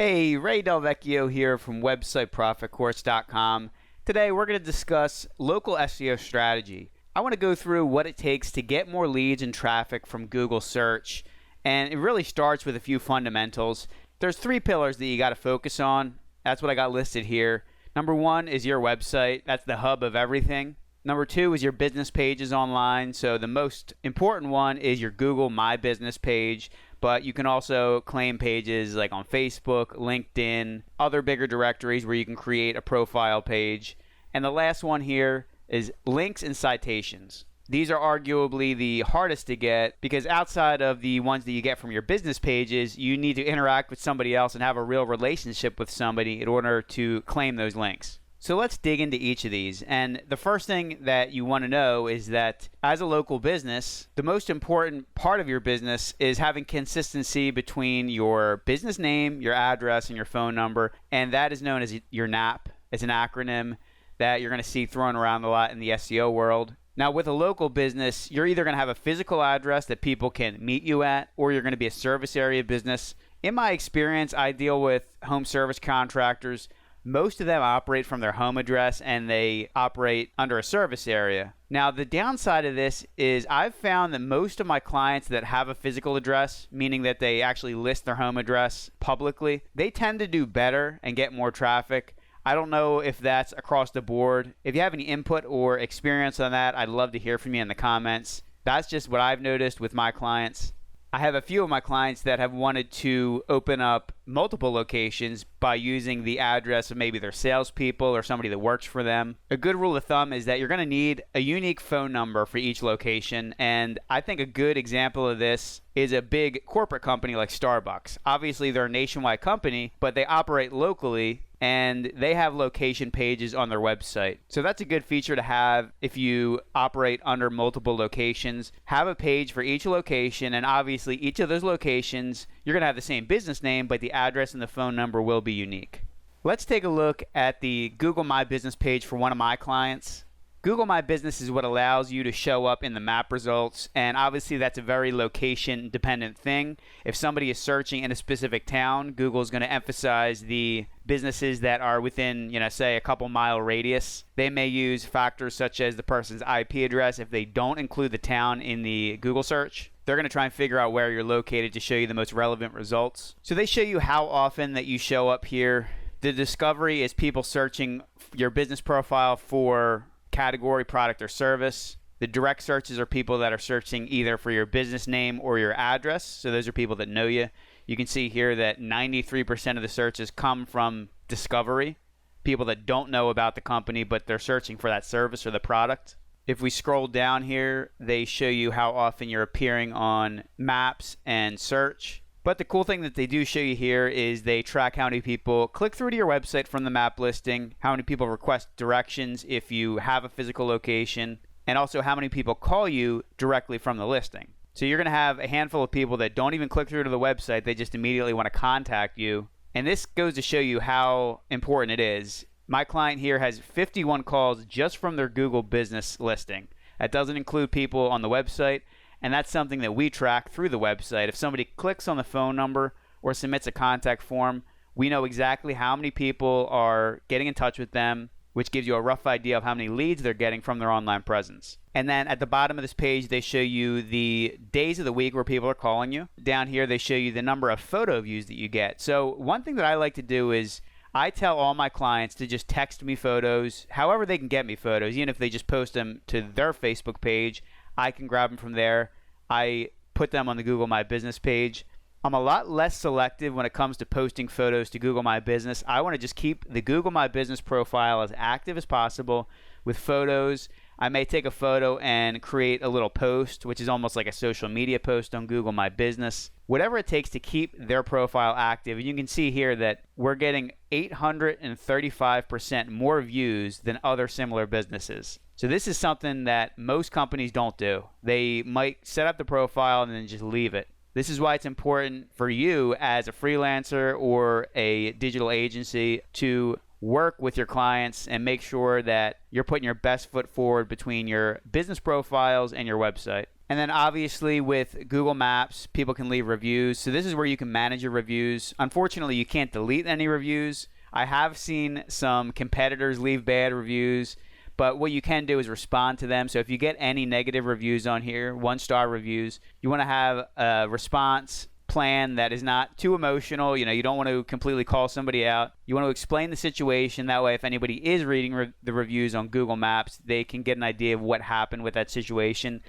Hey, Ray DelVecchio here from websiteprofitcourse.com. Today we're going to discuss local SEO strategy. I want to go through what it takes to get more leads and traffic from Google search, and it really starts with a few fundamentals. There's three pillars that you got to focus on. That's what I got listed here. Number one is your website. That's the hub of everything. Number two is your business pages online. So the most important one is your Google My Business page, but you can also claim pages like on Facebook, LinkedIn, other bigger directories where you can create a profile page. And the last one here is links and citations. These are arguably the hardest to get because outside of the ones that you get from your business pages, you need to interact with somebody else and have a real relationship with somebody in order to claim those links. So let's dig into each of these. And the first thing that you want to know is that as a local business, the most important part of your business is having consistency between your business name, your address, and your phone number. And that is known as your NAP. It's an acronym that you're going to see thrown around a lot in the SEO world. Now, with a local business, you're either going to have a physical address that people can meet you at, or you're going to be a service area business. In my experience, I deal with home service contractors. Most of them operate from their home address and they operate under a service area. Now, the downside of this is I've found that most of my clients that have a physical address, meaning that they actually list their home address publicly, they tend to do better and get more traffic. I don't know if that's across the board. If you have any input or experience on that, I'd love to hear from you in the comments. That's just what I've noticed with my clients. I have a few of my clients that have wanted to open up multiple locations by using the address of maybe their salespeople or somebody that works for them. A good rule of thumb is that you're going to need a unique phone number for each location, and I think a good example of this is a big corporate company like Starbucks. Obviously, they're a nationwide company, but they operate locally and they have location pages on their website. So that's a good feature to have if you operate under multiple locations. Have a page for each location, and obviously each of those locations, you're going to have the same business name, but the address and the phone number will be unique. Let's take a look at the Google My Business page for one of my clients. Google My Business is what allows you to show up in the map results, and obviously that's a very location dependent thing. If somebody is searching in a specific town, Google is going to emphasize the businesses that are within, say a couple mile radius. They may use factors such as the person's IP address if they don't include the town in the Google search. They're going to try and figure out where you're located to show you the most relevant results. So they show you how often that you show up here. The discovery is people searching your business profile for category, product, or service. The direct searches are people that are searching either for your business name or your address. So those are people that know you. You can see here that 93% of the searches come from discovery, people that don't know about the company, but they're searching for that service or the product. If we scroll down here, they show you how often you're appearing on maps and search. But the cool thing that they do show you here is they track how many people click through to your website from the map listing, how many people request directions if you have a physical location, and also how many people call you directly from the listing. So you're going to have a handful of people that don't even click through to the website, they just immediately want to contact you. And this goes to show you how important it is. My client here has 51 calls just from their Google business listing. That doesn't include people on the website. And that's something that we track through the website. If somebody clicks on the phone number or submits a contact form, we know exactly how many people are getting in touch with them, which gives you a rough idea of how many leads they're getting from their online presence. And then at the bottom of this page, they show you the days of the week where people are calling you. Down here, they show you the number of photo views that you get. So one thing that I like to do is I tell all my clients to just text me photos, however they can get me photos, even if they just post them to their Facebook page. I can grab them from there. I put them on the Google My Business page. I'm a lot less selective when it comes to posting photos to Google My Business. I want to just keep the Google My Business profile as active as possible with photos. I may take a photo and create a little post, which is almost like a social media post on Google My Business. Whatever it takes to keep their profile active. And you can see here that we're getting 835% more views than other similar businesses. So this is something that most companies don't do. They might set up the profile and then just leave it. This is why it's important for you as a freelancer or a digital agency to work with your clients and make sure that you're putting your best foot forward between your business profiles and your website. And then obviously with Google Maps, people can leave reviews. So this is where you can manage your reviews. Unfortunately, you can't delete any reviews. I have seen some competitors leave bad reviews, but what you can do is respond to them. So if you get any negative reviews on here, 1-star reviews, you want to have a response plan that is not too emotional. You don't want to completely call somebody out. You want to explain the situation. That way, if anybody is reading the reviews on Google Maps, they can get an idea of what happened with that situation.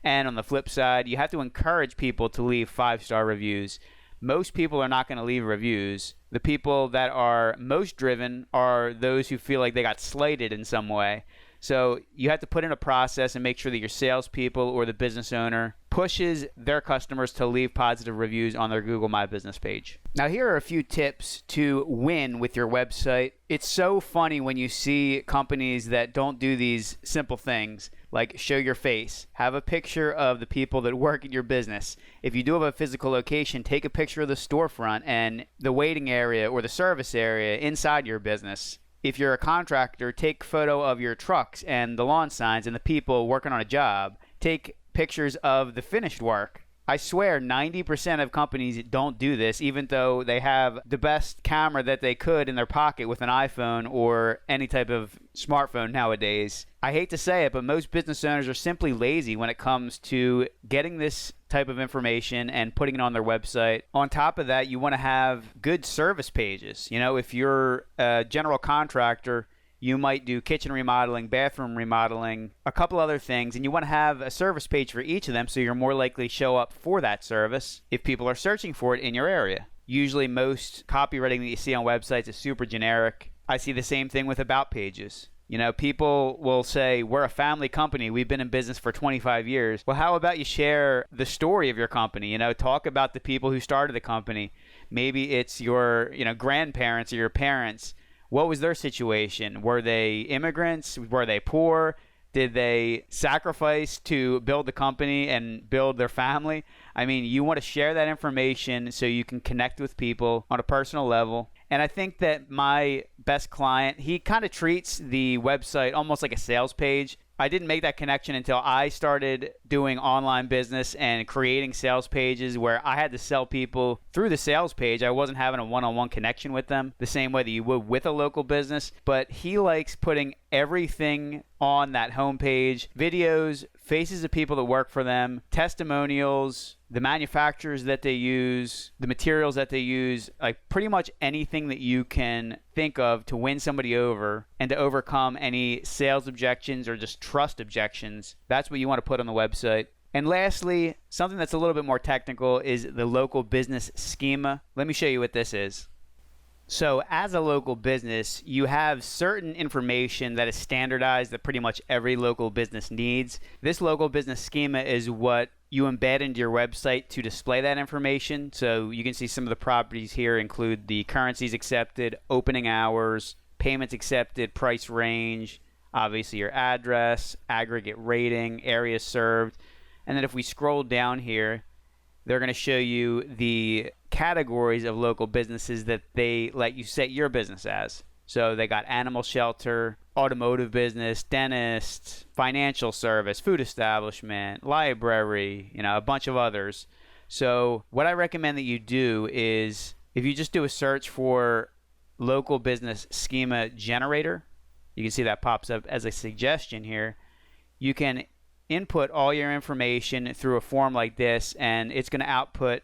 And on the flip side, you have to encourage people to leave 5-star reviews. Most people are not going to leave reviews. The people that are most driven are those who feel like they got slighted in some way. So you have to put in a process and make sure that your salespeople or the business owner pushes their customers to leave positive reviews on their Google My Business page. Now, here are a few tips to win with your website. It's so funny when you see companies that don't do these simple things, like show your face, have a picture of the people that work in your business. If you do have a physical location, take a picture of the storefront and the waiting area or the service area inside your business. If you're a contractor, take a photo of your trucks and the lawn signs and the people working on a job. Take pictures of the finished work. I swear 90% of companies don't do this, even though they have the best camera that they could in their pocket with an iPhone or any type of smartphone nowadays. I hate to say it, but most business owners are simply lazy when it comes to getting this type of information and putting it on their website. On top of that, you want to have good service pages. If you're a general contractor, you might do kitchen remodeling, bathroom remodeling, a couple other things, and you want to have a service page for each of them so you're more likely to show up for that service if people are searching for it in your area. Usually most copywriting that you see on websites is super generic. I see the same thing with about pages. People will say, we're a family company. We've been in business for 25 years. Well, how about you share the story of your company? Talk about the people who started the company. Maybe it's your, grandparents or your parents. What was their situation? Were they immigrants? Were they poor? Did they sacrifice to build the company and build their family? You want to share that information so you can connect with people on a personal level. And I think that my best client, he kind of treats the website almost like a sales page. I didn't make that connection until I started doing online business and creating sales pages where I had to sell people through the sales page. I wasn't having a one-on-one connection with them the same way that you would with a local business. But he likes putting everything on that homepage: videos, faces of people that work for them, testimonials, the manufacturers that they use, the materials that they use, like pretty much anything that you can think of to win somebody over and to overcome any sales objections or just trust objections. That's what you want to put on the website. And lastly, something that's a little bit more technical is the local business schema. Let me show you what this is. So as a local business, you have certain information that is standardized that pretty much every local business needs. This local business schema is what you embed into your website to display that information. So you can see some of the properties here include the currencies accepted, opening hours, payments accepted, price range, obviously your address, aggregate rating, areas served. And then if we scroll down here, they're going to show you the categories of local businesses that they let you set your business as. So they got animal shelter, automotive business, dentist, financial service, food establishment, library, a bunch of others. So what I recommend that you do is if you just do a search for local business schema generator, you can see that pops up as a suggestion here. You can input all your information through a form like this, and it's going to output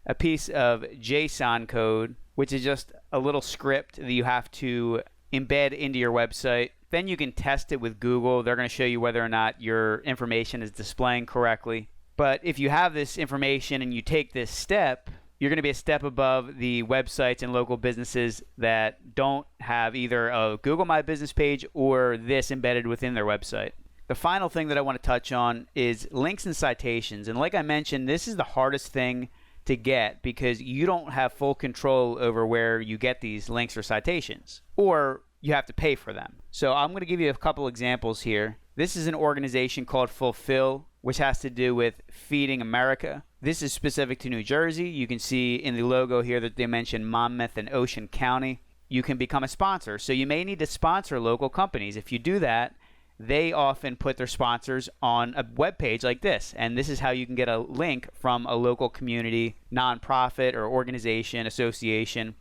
a piece of JSON code, which is just a little script that you have to embed into your website. Then you can test it with Google. They're going to show you whether or not your information is displaying correctly. But if you have this information and you take this step, you're going to be a step above the websites and local businesses that don't have either a Google My Business page or this embedded within their website. The final thing that I want to touch on is links and citations. And like I mentioned, this is the hardest thing to get because you don't have full control over where you get these links or citations, or you have to pay for them. So I'm going to give you a couple examples here. This is an organization called Fulfill, which has to do with feeding America. This is specific to New Jersey. You can see in the logo here that they mention Monmouth and Ocean County. You can become a sponsor. So you may need to sponsor local companies. If you do that, they often put their sponsors on a web page like this. And this is how you can get a link from a local community, nonprofit or organization, association.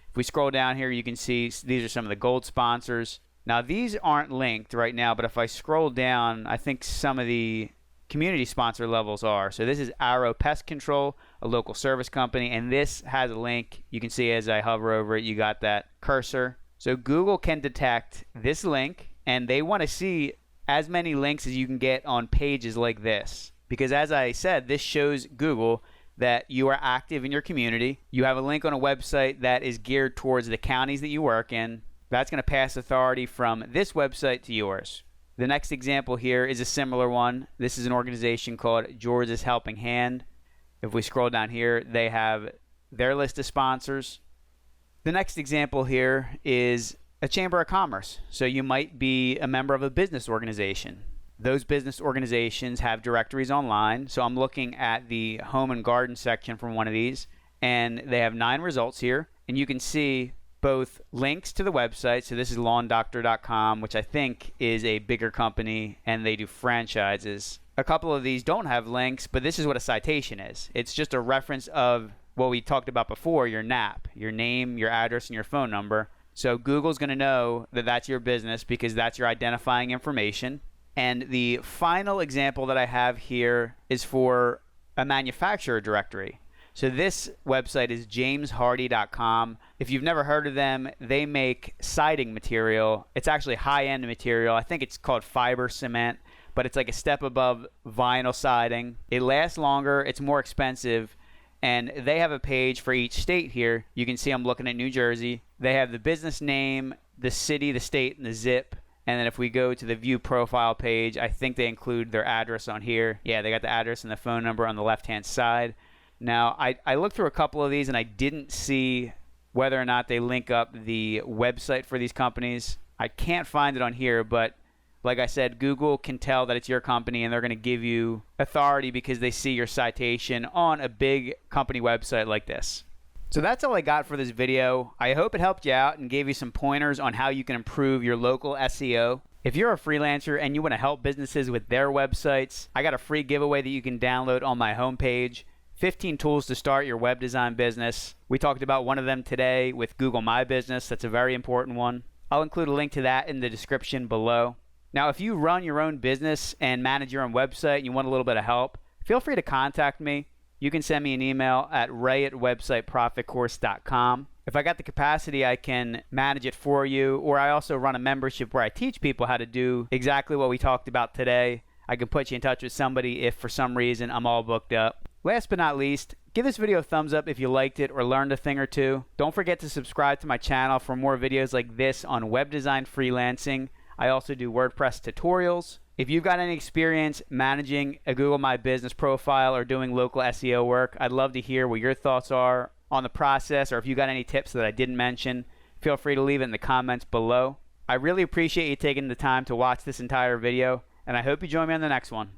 If we scroll down here, you can see these are some of the gold sponsors. Now, these aren't linked right now, but if I scroll down, I think some of the community sponsor levels are. So this is Arrow Pest Control, a local service company, and this has a link. You can see as I hover over it, you got that cursor. So Google can detect this link, and they want to see as many links as you can get on pages like this. Because as I said, this shows Google that you are active in your community. You have a link on a website that is geared towards the counties that you work in. That's going to pass authority from this website to yours. The next example here is a similar one. This is an organization called George's Helping Hand. If we scroll down here, they have their list of sponsors. The next example here is a chamber of commerce. So you might be a member of a business organization. Those business organizations have directories online. So I'm looking at the home and garden section from one of these, and they have 9 results here. And you can see both links to the website. So this is lawndoctor.com, which I think is a bigger company, and they do franchises. A couple of these don't have links, but this is what a citation is. It's just a reference of what we talked about before, your NAP, your name, your address, and your phone number. So Google's going to know that that's your business because that's your identifying information. And the final example that I have here is for a manufacturer directory. So this website is jameshardy.com. If you've never heard of them, they make siding material. It's actually high-end material. I think it's called fiber cement, but it's like a step above vinyl siding. It lasts longer. It's more expensive. And they have a page for each state here. You can see I'm looking at New Jersey. They have the business name, the city, the state, and the zip. And then if we go to the view profile page, I think they include their address on here. Yeah, they got the address and the phone number on the left-hand side. Now, I looked through a couple of these, and I didn't see whether or not they link up the website for these companies. I can't find it on here, but like I said, Google can tell that it's your company, and they're going to give you authority because they see your citation on a big company website like this. So that's all I got for this video. I hope it helped you out and gave you some pointers on how you can improve your local SEO. If you're a freelancer and you want to help businesses with their websites, I got a free giveaway that you can download on my homepage. 15 tools to start your web design business. We talked about one of them today with Google My Business. That's a very important one. I'll include a link to that in the description below. Now, if you run your own business and manage your own website and you want a little bit of help, feel free to contact me. You can send me an email at ray@websiteprofitcourse.com. If I got the capacity, I can manage it for you, or I also run a membership where I teach people how to do exactly what we talked about today. I can put you in touch with somebody if for some reason I'm all booked up. Last but not least, give this video a thumbs up if you liked it or learned a thing or two. Don't forget to subscribe to my channel for more videos like this on web design freelancing. I also do WordPress tutorials. If you've got any experience managing a Google My Business profile or doing local SEO work, I'd love to hear what your thoughts are on the process, or if you got any tips that I didn't mention, feel free to leave it in the comments below. I really appreciate you taking the time to watch this entire video, and I hope you join me on the next one.